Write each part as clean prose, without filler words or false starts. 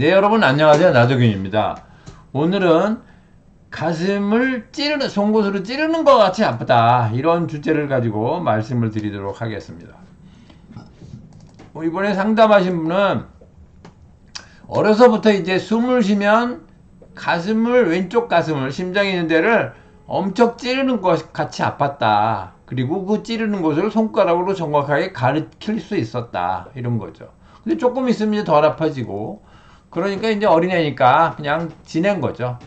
네, 여러분 안녕하세요. 나도균입니다. 오늘은 가슴을 찌르는, 송곳으로 찌르는 것 같이 아프다, 이런 주제를 가지고 말씀을 드리도록 하겠습니다. 이번에 상담하신 분은 어려서부터 이제 숨을 쉬면 가슴을, 왼쪽 가슴을, 심장이 있는 데를 엄청 찌르는 것 같이 아팠다. 그리고 그 찌르는 곳을 손가락으로 정확하게 가리킬 수 있었다, 이런 거죠. 근데 조금 있으면 이제 덜 아파지고, 그러니까 이제 어린애니까 그냥 지낸 거죠.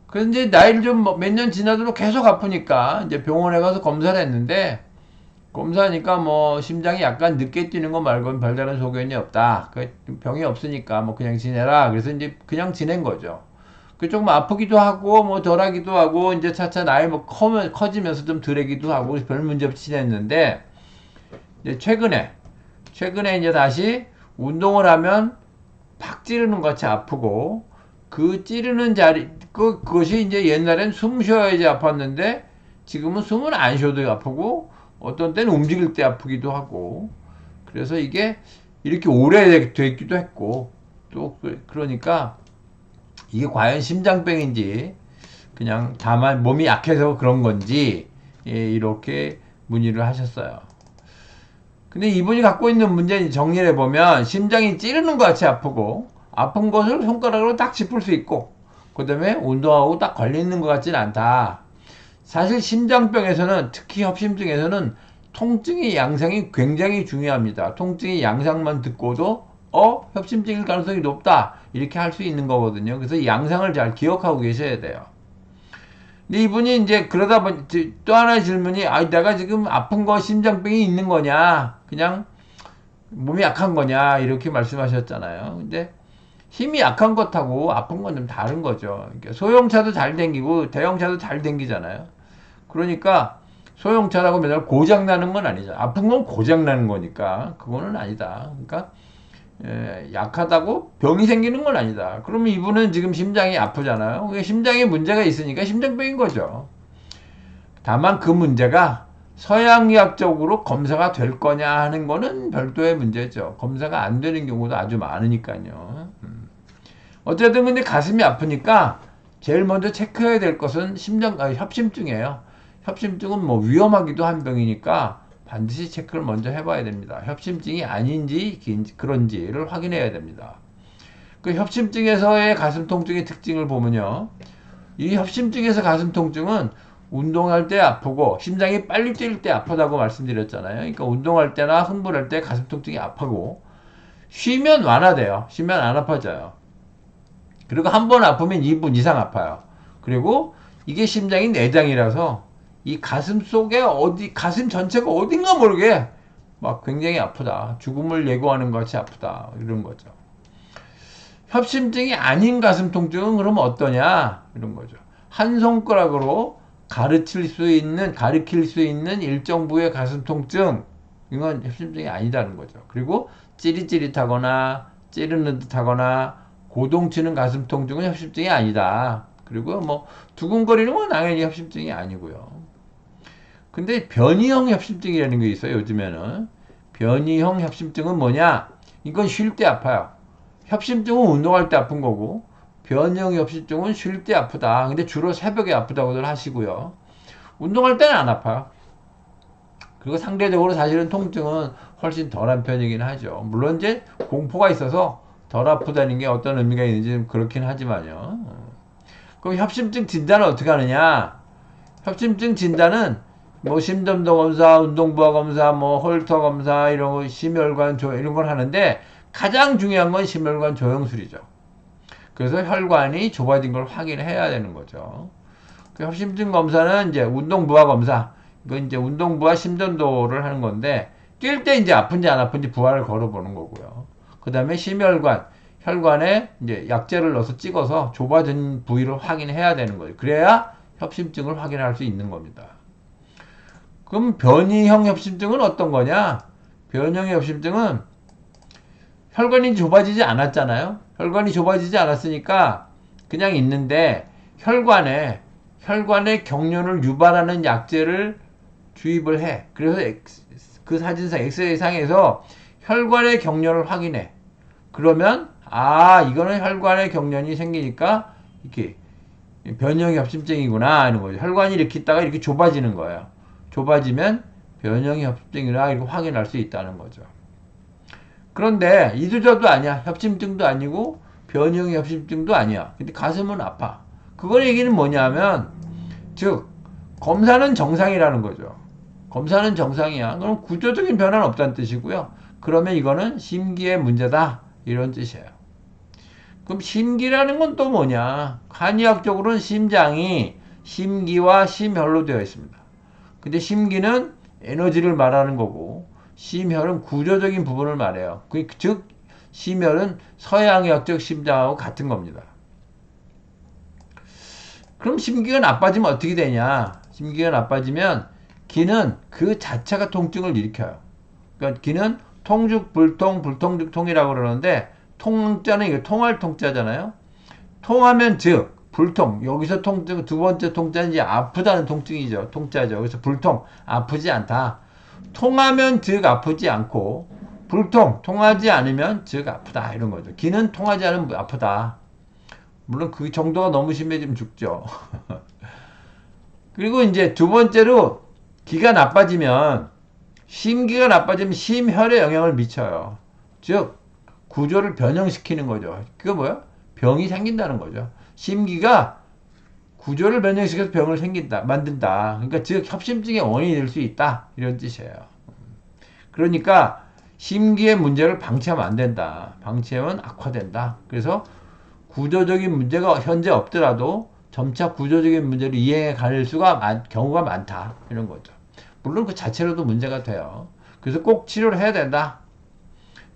그런데 나이를 좀 몇 년 지나도 계속 아프니까 이제 병원에 가서 검사를 했는데, 검사하니까 뭐 심장이 약간 늦게 뛰는 거 말고는 별다른 소견이 없다. 그 병이 없으니까 뭐 그냥 지내라. 그래서 이제 그냥 지낸 거죠. 그 조금 아프기도 하고 뭐 덜하기도 하고 이제 차차 나이 뭐 커지면서 좀 덜하기도 하고 별 문제 없이 지냈는데, 이제 최근에 이제 다시 운동을 하면 팍 찌르는 것 같이 아프고, 그 찌르는 자리, 그것이 이제 옛날엔 숨 쉬어야지 아팠는데 지금은 숨을 안 쉬어도 아프고, 어떤 때는 움직일 때 아프기도 하고, 그래서 이게 이렇게 오래됐기도 했고, 또 그러니까 이게 과연 심장병인지 그냥 다만 몸이 약해서 그런 건지, 이렇게 문의를 하셨어요. 근데 이분이 갖고 있는 문제는 정리를 해보면 심장이 찌르는 것 같이 아프고, 아픈 것을 손가락으로 딱 짚을 수 있고, 그 다음에 운동하고 딱 걸리는 것 같지는 않다. 사실 심장병에서는, 특히 협심증에서는 통증의 양상이 굉장히 중요합니다. 통증의 양상만 듣고도 협심증일 가능성이 높다, 이렇게 할 수 있는 거거든요. 그래서 이 양상을 잘 기억하고 계셔야 돼요. 근데 이분이 이제 그러다 보니 또 하나의 질문이, 내가 지금 아픈 거 심장병이 있는 거냐, 그냥 몸이 약한 거냐, 이렇게 말씀하셨잖아요. 근데 힘이 약한 것하고 아픈 건 좀 다른 거죠. 그러니까 소형차도 잘 댕기고 대형차도 잘 댕기잖아요. 그러니까 소형차라고 맨날 고장 나는 건 아니죠. 아픈 건 고장 나는 거니까 그거는 아니다. 그러니까 약하다고 병이 생기는 건 아니다. 그러면 이분은 지금 심장이 아프잖아요. 심장에 문제가 있으니까 심장병인 거죠. 다만 그 문제가 서양의학적으로 검사가 될 거냐 하는 거는 별도의 문제죠. 검사가 안 되는 경우도 아주 많으니까요. 어쨌든 근데 가슴이 아프니까 제일 먼저 체크해야 될 것은 협심증이에요. 협심증은 뭐 위험하기도 한 병이니까 반드시 체크를 먼저 해봐야 됩니다. 협심증이 아닌지 그런지를 확인해야 됩니다. 그 협심증에서의 가슴 통증의 특징을 보면요, 이 협심증에서 가슴 통증은 운동할 때 아프고 심장이 빨리 뛸 때 아프다고 말씀드렸잖아요. 그러니까 운동할 때나 흥분할 때 가슴 통증이 아프고, 쉬면 완화돼요. 쉬면 안 아파져요. 그리고 한 번 아프면 2분 이상 아파요. 그리고 이게 심장이 내장이라서 이 가슴 속에 가슴 전체가 어딘가 모르게 막 굉장히 아프다, 죽음을 예고하는 것 같이 아프다, 이런 거죠. 협심증이 아닌 가슴 통증은 그럼 어떠냐, 이런 거죠. 한 손가락으로 가리킬 수 있는 일정 부의 가슴 통증, 이건 협심증이 아니다는 거죠. 그리고 찌릿찌릿하거나 찌르는 듯하거나 고동치는 가슴 통증은 협심증이 아니다. 그리고 뭐 두근거리는 건 당연히 협심증이 아니고요. 근데 변이형 협심증이라는 게 있어요, 요즘에는. 변이형 협심증은 뭐냐? 이건 쉴 때 아파요. 협심증은 운동할 때 아픈 거고, 변이형 협심증은 쉴 때 아프다. 근데 주로 새벽에 아프다고들 하시고요. 운동할 때는 안 아파요. 그리고 상대적으로 사실은 통증은 훨씬 덜한 편이긴 하죠. 물론 이제 공포가 있어서 덜 아프다는 게 어떤 의미가 있는지 그렇긴 하지만요. 그럼 협심증 진단을 어떻게 하느냐? 협심증 진단은 뭐 심전도 검사, 운동부하 검사, 뭐 홀터 검사, 이런 거, 심혈관 조 이런 걸 하는데, 가장 중요한 건 심혈관 조영술이죠. 그래서 혈관이 좁아진 걸 확인해야 되는 거죠. 그 협심증 검사는 이제 운동부하 검사, 이건 이제 운동부하 심전도를 하는 건데, 뛸 때 이제 아픈지 안 아픈지 부하를 걸어보는 거고요. 그 다음에 혈관에 이제 약제를 넣어서 찍어서 좁아진 부위를 확인해야 되는 거예요. 그래야 협심증을 확인할 수 있는 겁니다. 그럼 변이형 협심증은 어떤 거냐? 변이형 협심증은 혈관이 좁아지지 않았잖아요. 혈관이 좁아지지 않았으니까 그냥 있는데, 혈관에 경련을 유발하는 약제를 주입을 해. 그래서 그 사진상 엑스레이상에서 혈관의 경련을 확인해. 그러면 아, 이거는 혈관에 경련이 생기니까 이렇게 변형이 협심증이구나 하는 거죠. 혈관이 이렇게 있다가 이렇게 좁아지는 거예요. 좁아지면 변형이 협심증이라 이렇게 확인할 수 있다는 거죠. 그런데 이두저도 아니야. 협심증도 아니고 변형이 협심증도 아니야. 근데 가슴은 아파. 그거 얘기는 뭐냐면 즉 검사는 정상이라는 거죠. 검사는 정상이야. 그럼 구조적인 변화는 없다는 뜻이고요. 그러면 이거는 심기의 문제다. 이런 뜻이에요. 그럼 심기라는 건 또 뭐냐? 한의학적으로는 심장이 심기와 심혈로 되어 있습니다. 근데 심기는 에너지를 말하는 거고 심혈은 구조적인 부분을 말해요. 즉 심혈은 서양의학적 심장하고 같은 겁니다. 그럼 심기가 나빠지면 어떻게 되냐? 심기가 나빠지면 기는 그 자체가 통증을 일으켜요. 그러니까 기는 통죽, 불통, 불통죽통이라고 그러는데 통자는 이게 통할 통자잖아요. 통하면 즉 불통, 여기서 통증 두 번째 통자는 이제 아프다는 통증이죠. 통자죠. 그래서 불통, 아프지 않다. 통하면 즉 아프지 않고 불통, 통하지 않으면 즉 아프다 이런 거죠. 기는 통하지 않으면 아프다. 물론 그 정도가 너무 심해지면 죽죠. 그리고 이제 두 번째로 기가 나빠지면 심기가 나빠지면 심혈에 영향을 미쳐요. 즉 구조를 변형시키는 거죠. 그게 뭐야? 병이 생긴다는 거죠. 심기가 구조를 변형시켜서 병을 만든다. 그러니까 즉 협심증의 원인이 될 수 있다. 이런 뜻이에요. 그러니까 심기의 문제를 방치하면 안 된다. 방치하면 악화된다. 그래서 구조적인 문제가 현재 없더라도 점차 구조적인 문제로 이행해 갈 경우가 많다. 이런 거죠. 물론 그 자체로도 문제가 돼요. 그래서 꼭 치료를 해야 된다.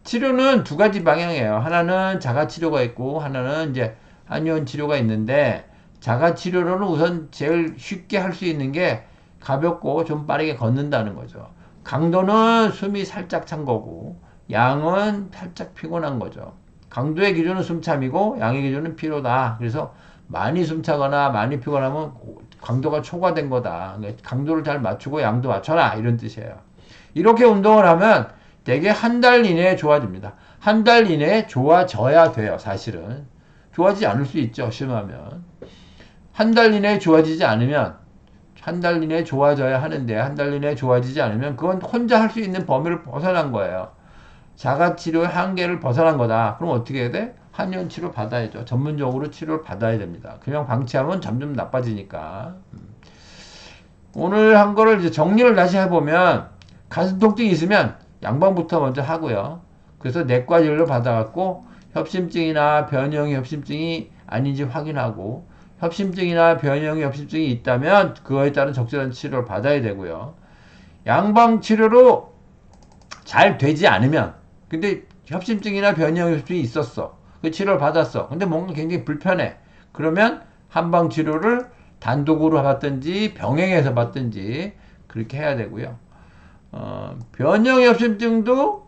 치료는 두 가지 방향이에요. 하나는 자가 치료가 있고 하나는 이제 한의원 치료가 있는데 자가 치료로는 우선 제일 쉽게 할 수 있는 게 가볍고 좀 빠르게 걷는다는 거죠. 강도는 숨이 살짝 찬 거고 양은 살짝 피곤한 거죠. 강도의 기준은 숨참이고 양의 기준은 피로다. 그래서 많이 숨차거나 많이 피곤하면 강도가 초과된 거다. 그러니까 강도를 잘 맞추고 양도 맞춰라. 이런 뜻이에요. 이렇게 운동을 하면 대개 한 달 이내에 좋아집니다. 한 달 이내에 좋아져야 돼요. 사실은. 좋아지지 않을 수 있죠. 심하면. 한 달 이내에 좋아지지 않으면 한 달 이내에 좋아져야 하는데 한 달 이내에 좋아지지 않으면 그건 혼자 할 수 있는 범위를 벗어난 거예요. 자가치료의 한계를 벗어난 거다. 그럼 어떻게 해야 돼? 한의원 치료 받아야죠. 전문적으로 치료를 받아야 됩니다. 그냥 방치하면 점점 나빠지니까. 오늘 한 거를 이제 정리를 다시 해보면 가슴 통증이 있으면 양방부터 먼저 하고요. 그래서 내과 진료 받아갖고 협심증이나 변형의 협심증이 아닌지 확인하고 협심증이나 변형의 협심증이 있다면 그거에 따른 적절한 치료를 받아야 되고요. 양방 치료로 잘 되지 않으면 근데 협심증이나 변형의 협심증이 있었어. 그 치료를 받았어. 근데 뭔가 굉장히 불편해. 그러면 한방 치료를 단독으로 받든지 병행해서 받든지 그렇게 해야 되고요. 변형 협심증도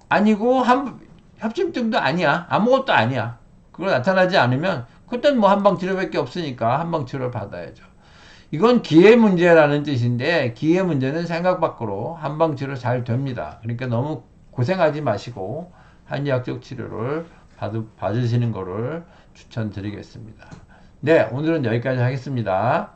아니고 협심증도 아니야. 아무것도 아니야. 그거 나타나지 않으면 그땐 뭐 한방 치료밖에 없으니까 한방 치료를 받아야죠. 이건 기회 문제라는 뜻인데 기회 문제는 생각 밖으로 한방 치료 잘 됩니다. 그러니까 너무 고생하지 마시고 한의학적 치료를 받으시는 거를 추천드리겠습니다. 네, 오늘은 여기까지 하겠습니다.